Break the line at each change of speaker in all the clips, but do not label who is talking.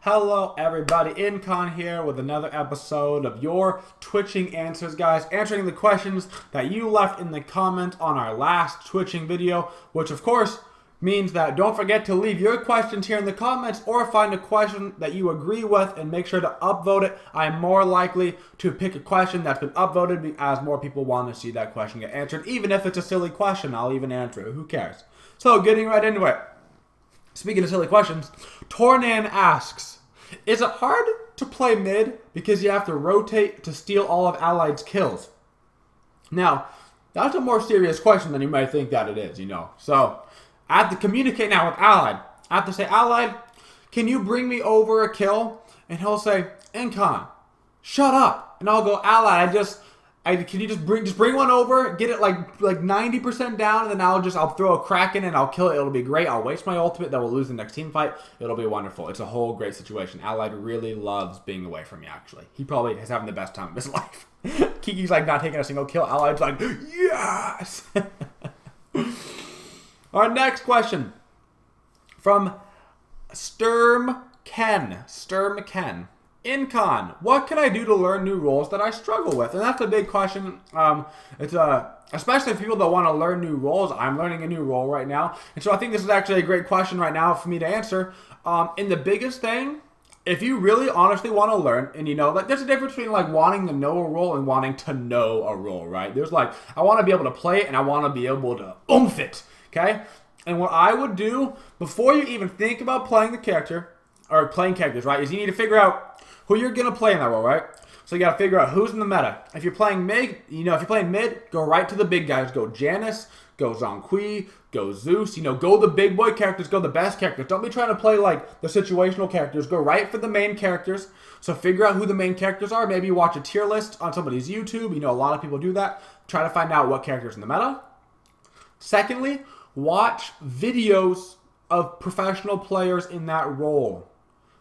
Hello everybody, Incon here with another episode of your Twitching Answers, guys. Answering the questions that you left in the comments on our last Twitching video, which of course means that don't forget to leave your questions here in the comments or find a question that you agree with and make sure to upvote it. I'm more likely to pick a question that's been upvoted as more people want to see that question get answered. Even if it's a silly question, I'll even answer it. Who cares? So getting right into it. Speaking of silly questions, Tornan asks, is it hard to play mid because you have to rotate to steal all of Allied's kills? Now, that's a more serious question than you might think that it is, So, I have to communicate now with Allied. I have to say, Allied, can you bring me over a kill? And he'll say, Incon, shut up. And I'll go, Allied, can you just bring one over, get it like 90% down, and then I'll throw a Kraken and I'll kill it. It'll be great. I'll waste my ultimate, then we'll lose the next team fight. It'll be wonderful. It's a whole great situation. Allied really loves being away from me, actually. He probably is having the best time of his life. Kiki's like not taking a single kill. Allied's like, yes! Our next question from Sturm Ken. Incon, what can I do to learn new roles that I struggle with? And that's a big question. Especially for people that want to learn new roles. I'm learning a new role right now. And so I think this is actually a great question right now for me to answer. And the biggest thing, if you really honestly want to learn, and there's a difference between wanting to know a role and wanting to know a role, right? There's I want to be able to play it and I want to be able to oomph it, okay? And what I would do before you even think about playing the character, or playing characters, right, is you need to figure out who you're going to play in that role, right? So you got to figure out who's in the meta. If you're playing mid, if you're playing mid, go right to the big guys. Go Janice, go Zhongqi, go Zeus. Go the big boy characters, go the best characters. Don't be trying to play the situational characters. Go right for the main characters. So figure out who the main characters are. Maybe watch a tier list on somebody's YouTube. A lot of people do that. Try to find out what characters in the meta. Secondly, watch videos of professional players in that role.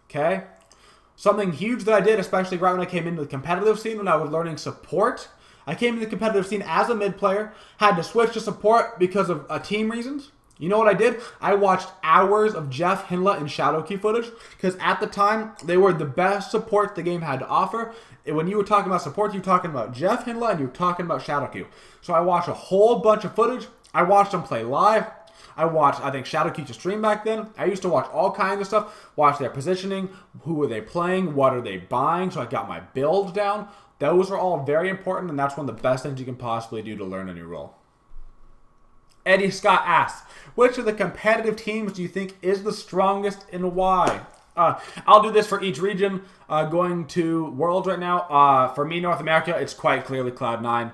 Okay? Something huge that I did, especially right when I came into the competitive scene, when I was learning support. I came into the competitive scene as a mid player, had to switch to support because of team reasons. You know what I did? I watched hours of Jeff Hinla and Shadowkey footage, because at the time, they were the best support the game had to offer. And when you were talking about support, you were talking about Jeff Hinla and you were talking about Shadowkey. So I watched a whole bunch of footage. I watched them play live. I think Shadowkey used to stream back then. I used to watch all kinds of stuff. Watch their positioning. Who were they playing? What are they buying? So I got my build down. Those are all very important, and that's one of the best things you can possibly do to learn a new role. Eddie Scott asks, which of the competitive teams do you think is the strongest and why? I'll do this for each region. Going to Worlds right now. For me, North America, it's quite clearly Cloud9.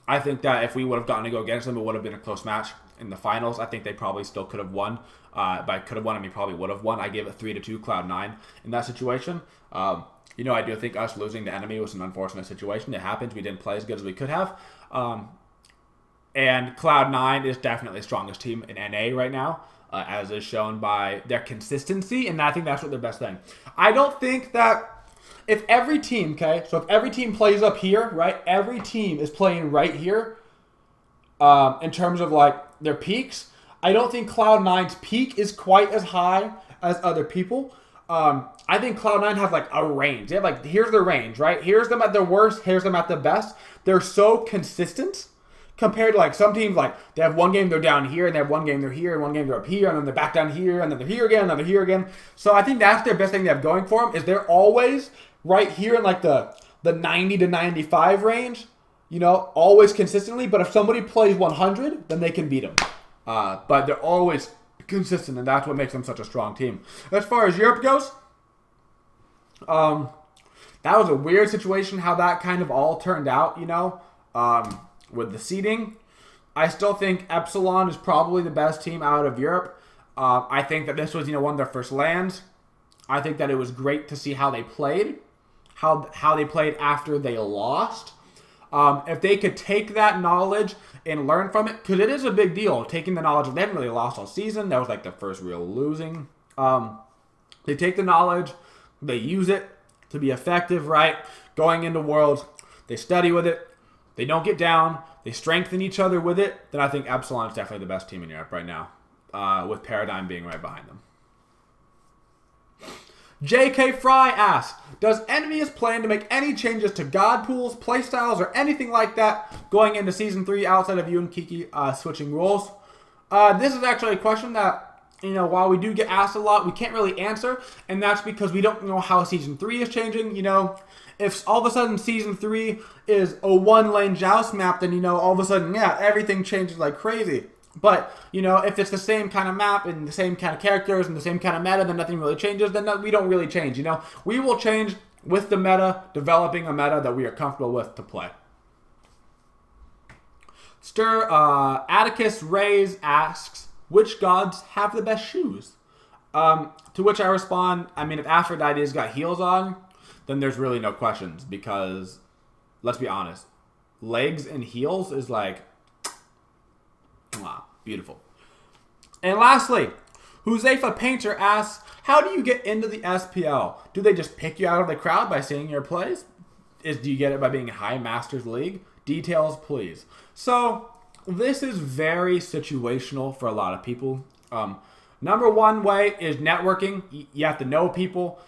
I think that if we would have gotten to go against them, it would have been a close match in the finals. I think they probably still could have won. By could have won, I mean probably would have won. I gave it 3-2 Cloud9 in that situation. I do think us losing to enemy was an unfortunate situation. It happens. We didn't play as good as we could have. And Cloud9 is definitely the strongest team in NA right now, as is shown by their consistency. And I think that's what their best thing. I don't think that if every team, if every team plays up here, right, every team is playing right here in terms of their peaks, I don't think Cloud9's peak is quite as high as other people. I think Cloud9 have a range. They have here's their range, right? Here's them at their worst, here's them at their best. They're so consistent compared to some teams, they have one game they're down here, and they have one game they're here, and one game they're up here, and then they're back down here, and then they're here again, and then they're here again. So I think that's their best thing they have going for them, is they're always right here in the 90 to 95 range, always consistently. But if somebody plays 100, then they can beat them. But they're always consistent, and that's what makes them such a strong team. As far as Europe goes, that was a weird situation how that kind of all turned out, with the seeding. I still think Epsilon is probably the best team out of Europe. I think that this was, one of their first lands. I think that it was great to see how they played, how they played after they lost. If they could take that knowledge and learn from it, because it is a big deal, taking the knowledge. They haven't really lost all season. That was their first real losing. They take the knowledge, they use it to be effective, right? Going into Worlds, they study with it, they don't get down, they strengthen each other with it. Then I think Epsilon is definitely the best team in Europe right now, with Paradigm being right behind them. JK Fry asks, does Envious plan to make any changes to god pools, playstyles, or anything like that going into Season 3 outside of you and Kiki switching roles? This is actually a question that, while we do get asked a lot, we can't really answer, and that's because we don't know how Season 3 is changing. If all of a sudden Season 3 is a one-lane joust map, then, all of a sudden, yeah, everything changes like crazy. But, if it's the same kind of map and the same kind of characters and the same kind of meta, then nothing really changes, then we don't really change, We will change with the meta, developing a meta that we are comfortable with to play. Atticus Rays asks, which gods have the best shoes? To which I respond, if Aphrodite's got heels on, then there's really no questions, because, let's be honest, legs and heels is like, beautiful. And lastly, Huzefa Painter asks, how do you get into the SPL? Do they just pick you out of the crowd by seeing your plays? Do you get it by being High Masters League? Details, please. So, this is very situational for a lot of people. Number one way is networking. You have to know people.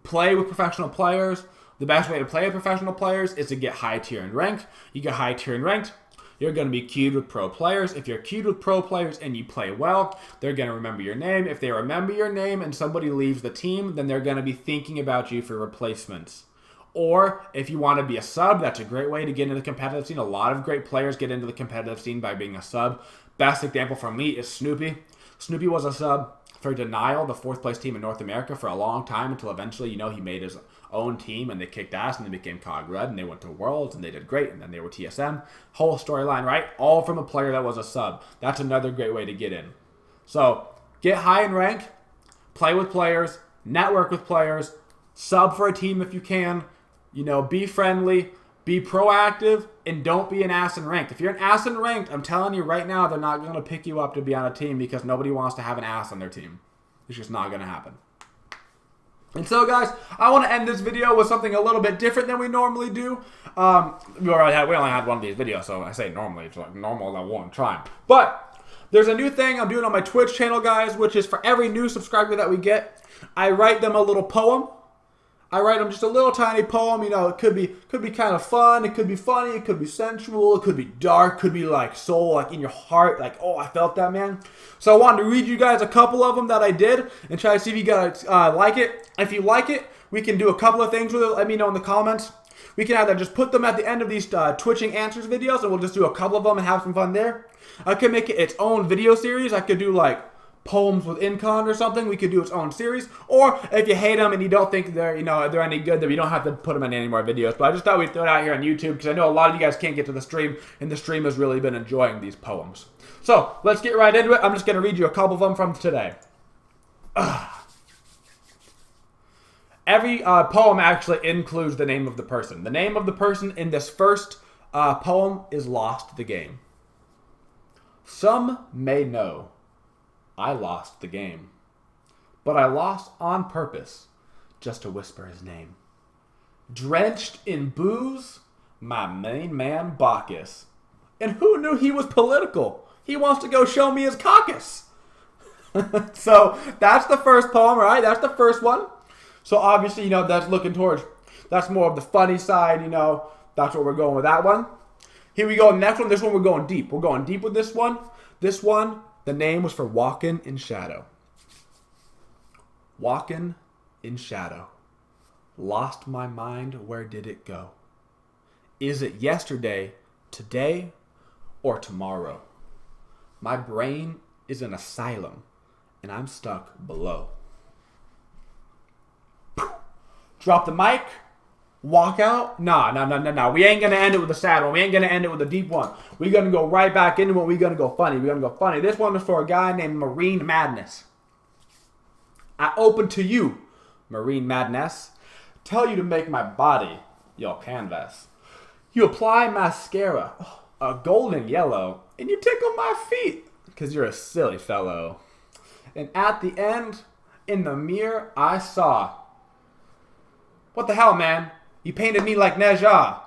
Play with professional players. The best way to play with professional players is to get high tier and ranked. You get high tier and ranked, you're going to be queued with pro players. If you're queued with pro players and you play well, they're going to remember your name. If they remember your name and somebody leaves the team, then they're going to be thinking about you for replacements. Or if you want to be a sub, that's a great way to get into the competitive scene. A lot of great players get into the competitive scene by being a sub. Best example for me is Snoopy. Snoopy was a sub for Denial, the 4th place team in North America, for a long time, until eventually, he made his own team and they kicked ass and they became COG Red and they went to Worlds and they did great and then they were TSM. Whole storyline, right? All from a player that was a sub. That's another great way to get in. So get high in rank, play with players, network with players, sub for a team if you can, be friendly, be proactive, and don't be an ass in ranked. If you're an ass in ranked, I'm telling you right now, they're not going to pick you up to be on a team because nobody wants to have an ass on their team. It's just not going to happen. And so, guys, I want to end this video with something a little bit different than we normally do. We only had one of these videos, so I say normally. It's like normal at one time. But there's a new thing I'm doing on my Twitch channel, guys, which is for every new subscriber that we get, I write them a little poem. I write them just a little tiny poem. It could be kind of fun. It could be funny. It could be sensual. It could be dark. It could be like soul, like in your heart. Like, oh, I felt that, man. So I wanted to read you guys a couple of them that I did and try to see if you guys like it. If you like it, we can do a couple of things with it. Let me know in the comments. We can either just put them at the end of these Twitching Answers videos, and we'll just do a couple of them and have some fun there. I could make it its own video series. I could do like poems with Incon or something. We could do its own series. Or if you hate them and you don't think they're they're any good, then we don't have to put them in any more videos. But I just thought we'd throw it out here on YouTube because I know a lot of you guys can't get to the stream, and the stream has really been enjoying these poems. So let's get right into it. I'm just going to read you a couple of them from today. Every poem actually includes the name of the person. The name of the person in this first poem is Lost the Game. Some may know I lost the game, but I lost on purpose just to whisper his name. Drenched in booze, my main man Bacchus. And who knew he was political? He wants to go show me his caucus. So that's the first poem, right? That's the first one. So obviously, that's looking towards, that's more of the funny side, that's what we're going with that one. Here we go, next one. This one we're going deep. We're going deep with this one. This one, the name was for Walkin' in Shadow. Walkin' in shadow. Lost my mind, where did it go? Is it yesterday, today, or tomorrow? My brain is an asylum, and I'm stuck below. Drop the mic, walk out. Nah. We ain't going to end it with a sad one. We ain't going to end it with a deep one. We're going to go right back into it. We're going to go funny. This one is for a guy named Marine Madness. I open to you, Marine Madness. Tell you to make my body your canvas. You apply mascara, a golden yellow, and you tickle my feet, because you're a silly fellow. And at the end, in the mirror, I saw... What the hell, man? You painted me like Neja.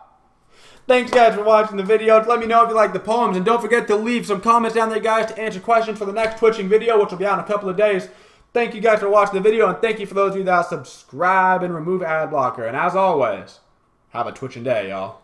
Thanks, guys, for watching the video. Let me know if you like the poems. And don't forget to leave some comments down there, guys, to answer questions for the next Twitching video, which will be out in a couple of days. Thank you guys for watching the video, and thank you for those of you that subscribe and remove ad blocker. And as always, have a twitching day, y'all.